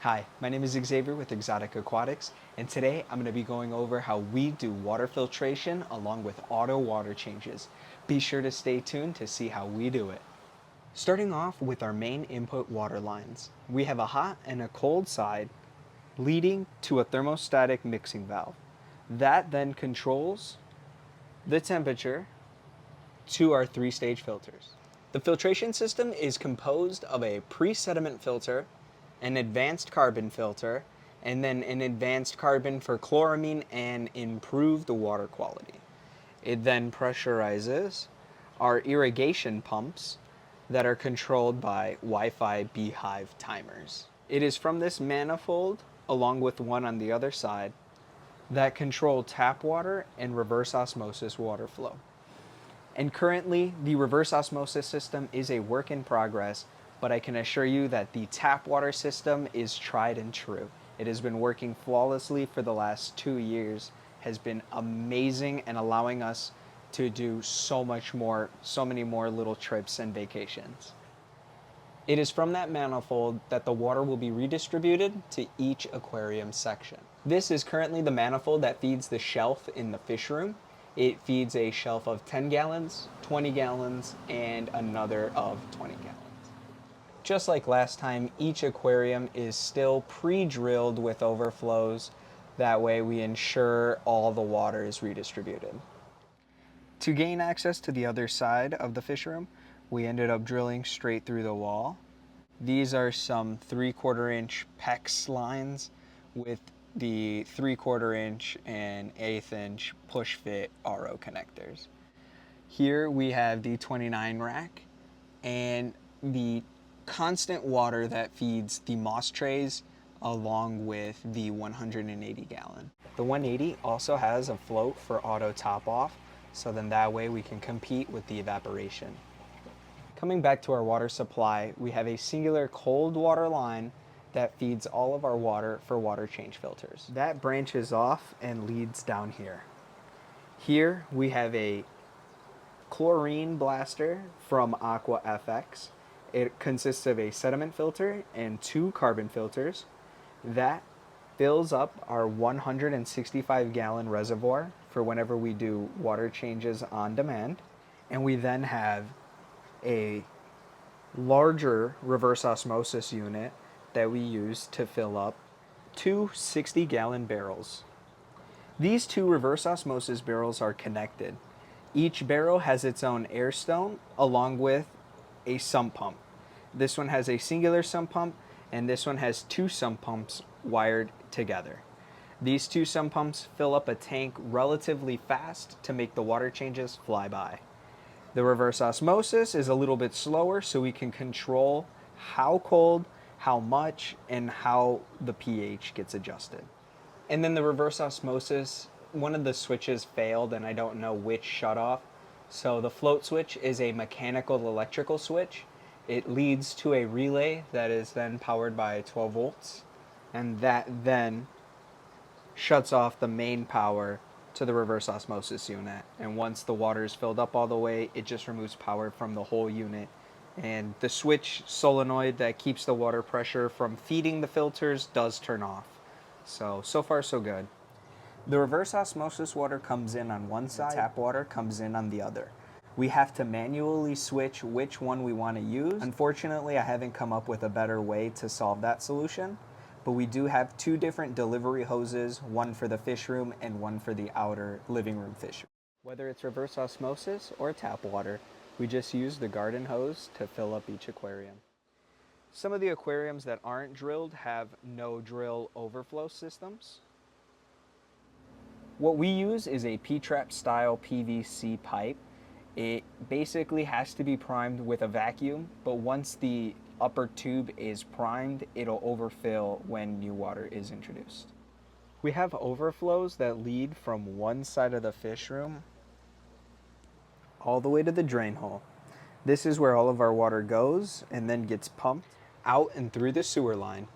Hi, my name is Xavier with Xzotic Aquatics, and today I'm going to be going over how we do water filtration along with auto water changes. Be sure to stay tuned to see how we do it. Starting off with our main input water lines, we have a hot and a cold side leading to a thermostatic mixing valve. That then controls the temperature to our three-stage filters. The filtration system is composed of a pre-sediment filter, an advanced carbon filter, and then an advanced carbon for chloramine and improved water quality. It then pressurizes our irrigation pumps that are controlled by Wi-Fi beehive timers. It is from this manifold, along with one on the other side, that control tap water and reverse osmosis water flow. And currently, the reverse osmosis system is a work in progress, but I can assure you that the tap water system is tried and true. It has been working flawlessly for the last 2 years, has been amazing and allowing us to do so many more little trips and vacations. It is from that manifold that the water will be redistributed to each aquarium section. This is currently the manifold that feeds the shelf in the fish room. It feeds a shelf of 10 gallons, 20 gallons, and another of 20 gallons. Just like last time, each aquarium is still pre-drilled with overflows. That way we ensure all the water is redistributed. To gain access to the other side of the fish room, we ended up drilling straight through the wall. These are some 3/4 inch PEX lines with the 3/4 inch and 1/8 inch push fit RO connectors. Here we have the 29 rack and the constant water that feeds the moss trays along with the 180 gallon. The 180 also has a float for auto top off, so then that way we can compete with the evaporation. Coming back to our water supply, we have a singular cold water line that feeds all of our water for water change filters. That branches off and leads down here. Here we have a chlorine blaster from Aqua FX. It consists of a sediment filter and 2 carbon filters. That fills up our 165 gallon reservoir for whenever we do water changes on demand. And we then have a larger reverse osmosis unit that we use to fill up 2 60 gallon barrels. These 2 reverse osmosis barrels are connected. Each barrel has its own air stone along with a sump pump. This one has a singular sump pump and this one has 2 sump pumps wired together. These 2 sump pumps fill up a tank relatively fast to make the water changes fly by. The reverse osmosis is a little bit slower, so we can control how cold, how much, and how the pH gets adjusted. And then the reverse osmosis, one of the switches failed and I don't know which shut off. So the float switch is a mechanical electrical switch. It leads to a relay that is then powered by 12 volts. And that then shuts off the main power to the reverse osmosis unit. And once the water is filled up all the way, it just removes power from the whole unit. And the switch solenoid that keeps the water pressure from feeding the filters does turn off. So far so good. The reverse osmosis water comes in on one side, tap water comes in on the other. We have to manually switch which one we want to use. Unfortunately, I haven't come up with a better way to solve that solution. But we do have 2 different delivery hoses, one for the fish room and one for the outer living room fish room. Whether it's reverse osmosis or tap water, we just use the garden hose to fill up each aquarium. Some of the aquariums that aren't drilled have no drill overflow systems. What we use is a P-trap style PVC pipe. It basically has to be primed with a vacuum, but once the upper tube is primed, it'll overfill when new water is introduced. We have overflows that lead from one side of the fish room all the way to the drain hole. This is where all of our water goes and then gets pumped out and through the sewer line.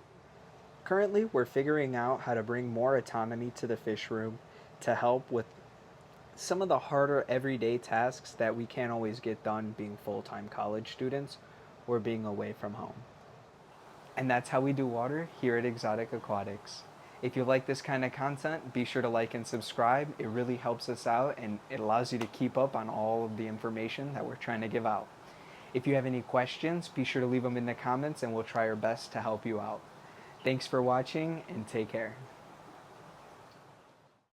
Currently, we're figuring out how to bring more autonomy to the fish room to help with some of the harder everyday tasks that we can't always get done being full-time college students or being away from home. And that's how we do water here at Xzotic Aquatics. If you like this kind of content, be sure to like and subscribe. It really helps us out and it allows you to keep up on all of the information that we're trying to give out. If you have any questions, be sure to leave them in the comments and we'll try our best to help you out. Thanks for watching and take care.